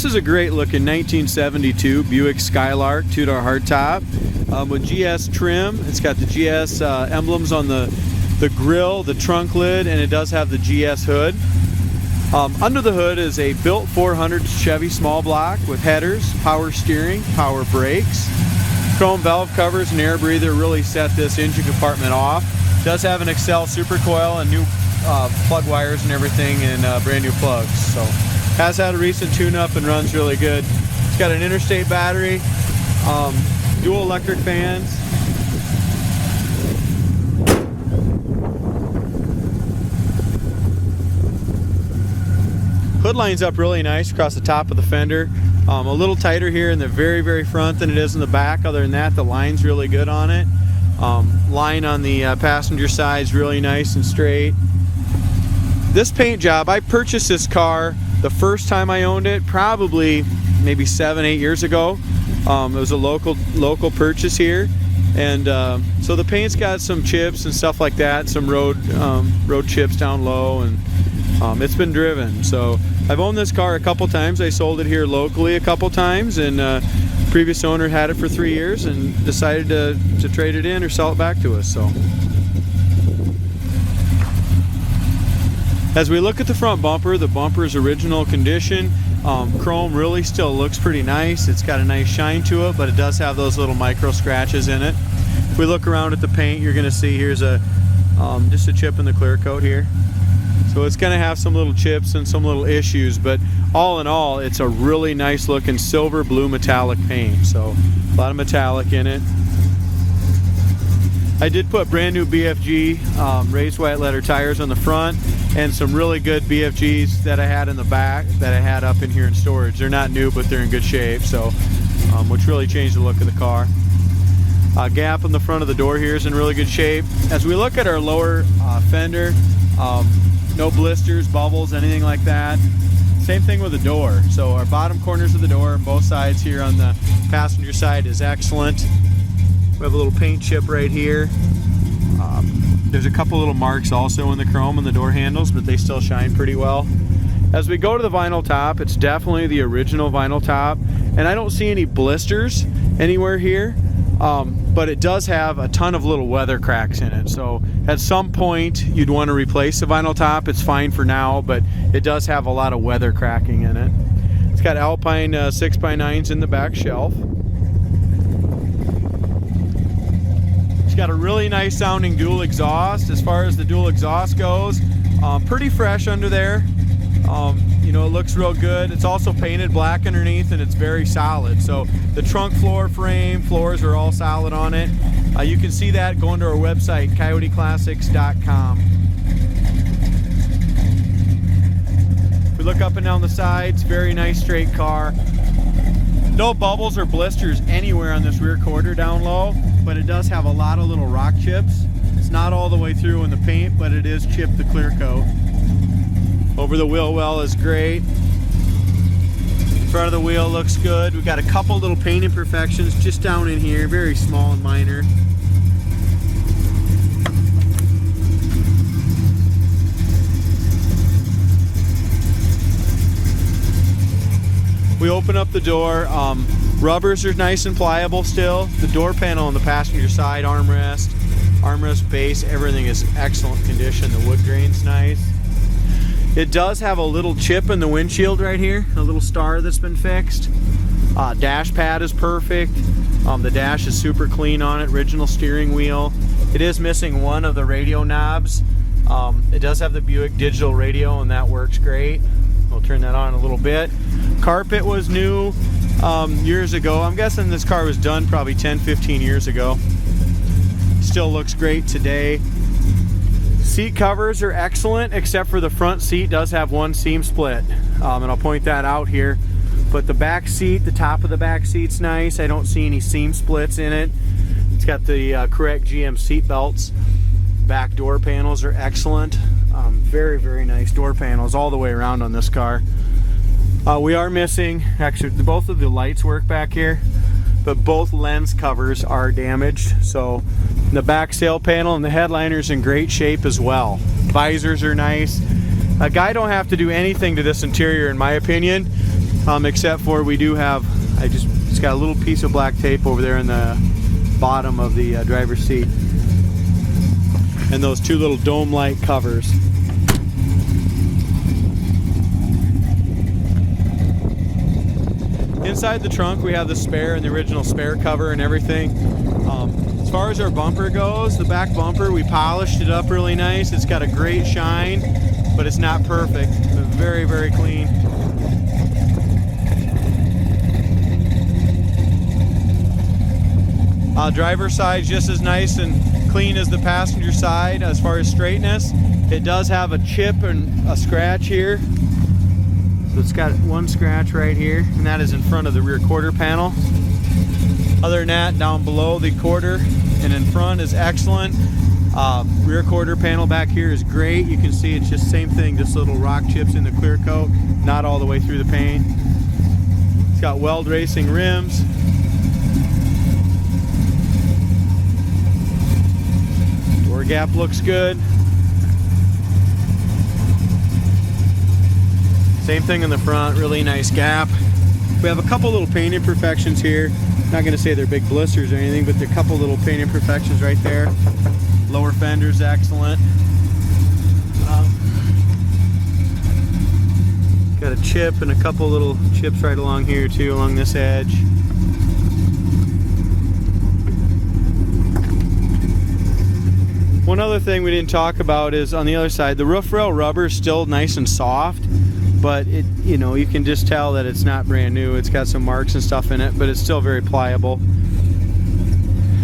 is a great looking 1972 Buick Skylark 2-door hardtop with GS trim. It's got the GS emblems on the grill, the trunk lid, and it does have the GS hood. Under the hood is a built 400 Chevy small block with headers, power steering, power brakes. Chrome valve covers and air breather really set this engine compartment off. It does have an Excel supercoil and new plug wires and everything, and brand new plugs. So has had a recent tune-up and runs really good. It's got an interstate battery, dual electric fans. Hood lines up really nice across the top of the fender. A little tighter here in the very front than it is in the back. Other than that, the line's really good on it. Line on the passenger side is really nice and straight. This paint job, I purchased this car the first time I owned it, probably maybe 7-8 years ago. It was a local purchase here, and so the paint's got some chips and stuff like that, some road chips down low, and it's been driven. So I've owned this car a couple times. I sold it here locally a couple times, and previous owner had it for 3 years and decided to trade it in or sell it back to us. So as we look at the front bumper, the bumper is original condition. Chrome really still looks pretty nice. It's got a nice shine to it, but it does have those little micro scratches in it. If we look around at the paint, you're going to see here's just a chip in the clear coat here. So it's going to have some little chips and some little issues, but all in all, it's a really nice looking silver blue metallic paint. So a lot of metallic in it. I did put brand new BFG raised white letter tires on the front, and some really good BFGs that I had in the back that I had up in here in storage. They're not new, but they're in good shape, so which really changed the look of the car. Gap in the front of the door here is in really good shape. As we look at our lower fender, no blisters, bubbles, anything like that. Same thing with the door. So our bottom corners of the door on both sides here on the passenger side is excellent. We have a little paint chip right here. There's a couple little marks also in the chrome on the door handles, but they still shine pretty well. As we go to the vinyl top, it's definitely the original vinyl top, and I don't see any blisters anywhere here, but it does have a ton of little weather cracks in it. So at some point you'd want to replace the vinyl top. It's fine for now, but it does have a lot of weather cracking in it. It's got Alpine 6x9s in the back shelf. Got a really nice sounding dual exhaust. As far as the dual exhaust goes, pretty fresh under there. You know, it looks real good. It's also painted black underneath, and it's very solid. So the trunk floors are all solid on it. You can see that going to our website, coyoteclassics.com. If we look up and down the sides, very nice straight car. No bubbles or blisters anywhere on this rear quarter down low, but it does have a lot of little rock chips. It's not all the way through in the paint, but it is chipped the clear coat. Over the wheel well is great. Front of the wheel looks good. We've got a couple little paint imperfections just down in here, very small and minor. We open up the door. Rubbers are nice and pliable still. The door panel on the passenger side, armrest base, everything is excellent condition. The wood grain's nice. It does have a little chip in the windshield right here, a little star that's been fixed. Dash pad is perfect. The dash is super clean on it, original steering wheel. It is missing one of the radio knobs. It does have the Buick digital radio, and that works great. We'll turn that on a little bit. Carpet was new years ago. I'm guessing this car was done probably 10-15 years ago. Still looks great today. Seat covers are excellent, except for the front seat does have one seam split, and I'll point that out here. But the back seat, the top of the back seat's nice. I don't see any seam splits in it. It's got the correct GM seat belts. Back door panels are excellent. Very nice door panels all the way around on this car. We are missing, actually both of the lights work back here, but both lens covers are damaged. So the back sail panel and the headliner's in great shape as well. Visors are nice. A guy don't have to do anything to this interior in my opinion. except for we do have, it's got a little piece of black tape over there in the bottom of the driver's seat, and those two little dome-like covers. Inside the trunk we have the spare and the original spare cover and everything. As far as our bumper goes, the back bumper, we polished it up really nice. It's got a great shine, but it's not perfect. But very, very clean. Driver's side just as nice and clean as the passenger side as far as straightness. It does have a chip and a scratch here. So it's got one scratch right here, and that is in front of the rear quarter panel. Other than that, down below the quarter and in front is excellent. Rear quarter panel back here is great. You can see it's just same thing, just little rock chips in the clear coat, not all the way through the paint. It's got weld racing rims. Door gap looks good. Same thing in the front, really nice gap. We have a couple little paint imperfections here. Not going to say they're big blisters or anything, but there are a couple little paint imperfections right there. Lower fender's excellent. Got a chip and a couple little chips right along here too, along this edge. One other thing we didn't talk about is on the other side, the roof rail rubber is still nice and soft, but it, you know, you can just tell that it's not brand new. It's got some marks and stuff in it, but it's still very pliable.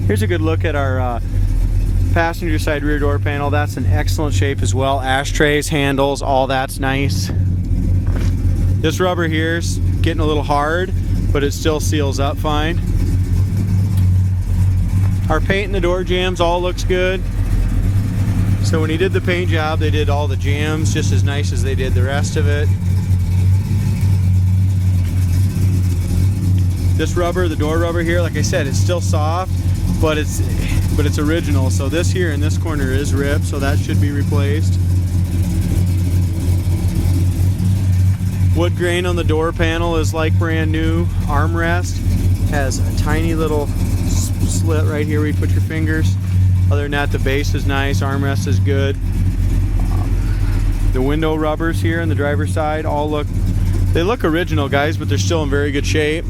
Here's a good look at our passenger side rear door panel. That's in excellent shape as well. Ashtrays, handles, all that's nice. This rubber here's getting a little hard, but it still seals up fine. Our paint and the door jambs all looks good. So when he did the paint job, they did all the jambs just as nice as they did the rest of it. This rubber, the door rubber here, like I said, it's still soft, but it's original. So this here in this corner is ripped, so that should be replaced. Wood grain on the door panel is like brand new. Armrest has a tiny little slit right here where you put your fingers. Other than that, the base is nice, armrest is good. The window rubbers here on the driver's side all look original, guys, but they're still in very good shape.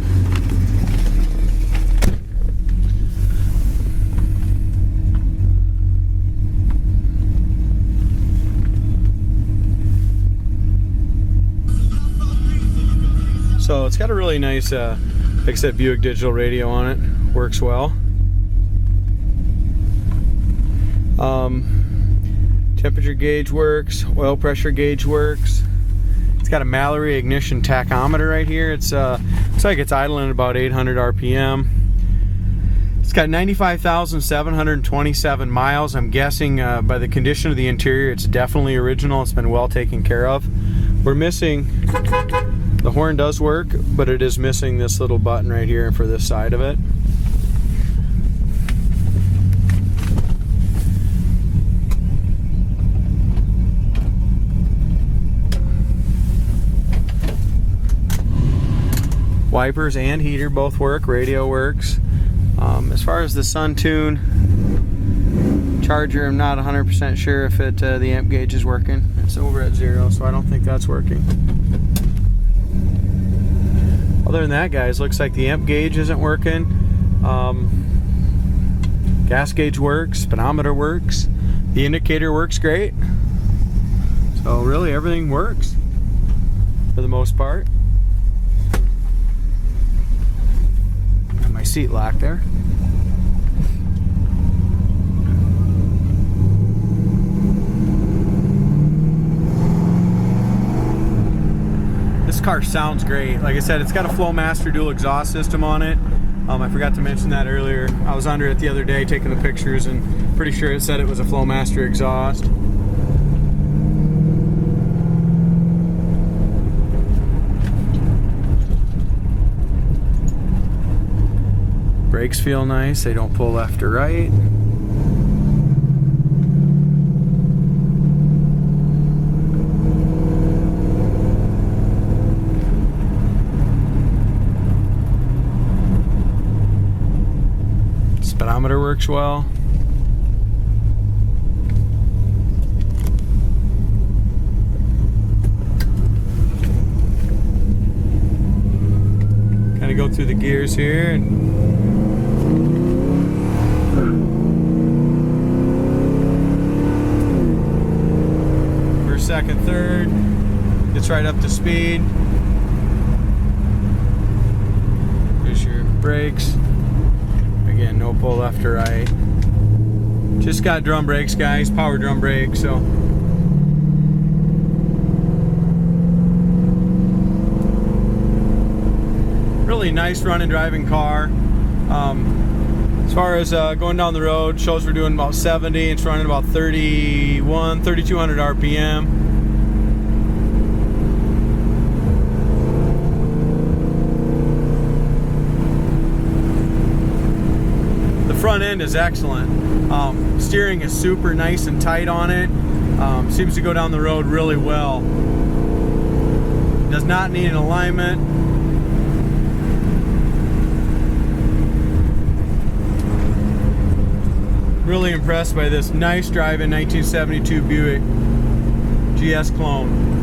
So it's got a really nice, like I said, Buick digital radio on it. Works well. Temperature gauge works, oil pressure gauge works. It's got a Mallory ignition tachometer right here. It's looks like it's idling at about 800 RPM. It's got 95,727 miles. I'm guessing by the condition of the interior, it's definitely original. It's been well taken care of. We're missing, the horn does work, but it is missing this little button right here for this side of it. Wipers and heater both work, radio works. As far as the Sun Tune charger, I'm not 100% sure if the amp gauge is working. It's over at 0, so I don't think that's working. Other than that, guys, looks like the amp gauge isn't working. Gas gauge works, speedometer works, the indicator works great. So really everything works for the most part. My seat lock there. This car sounds great. Like I said, it's got a Flowmaster dual exhaust system on it. I forgot to mention that earlier. I was under it the other day taking the pictures, and pretty sure it said it was a Flowmaster exhaust. Brakes feel nice, they don't pull left or right. Speedometer works well. Kind of go through the gears here and first, second, third. Gets right up to speed. Here's your brakes. Again, no pull left or right. Just got drum brakes, guys. Power drum brakes, so. Really nice running, driving car. As far as going down the road, shows we're doing about 70. It's running about 3,200 RPM. Front end is excellent. Steering is super nice and tight on it. Seems to go down the road really well. Does not need an alignment. Really impressed by this nice driving 1972 Buick GS clone.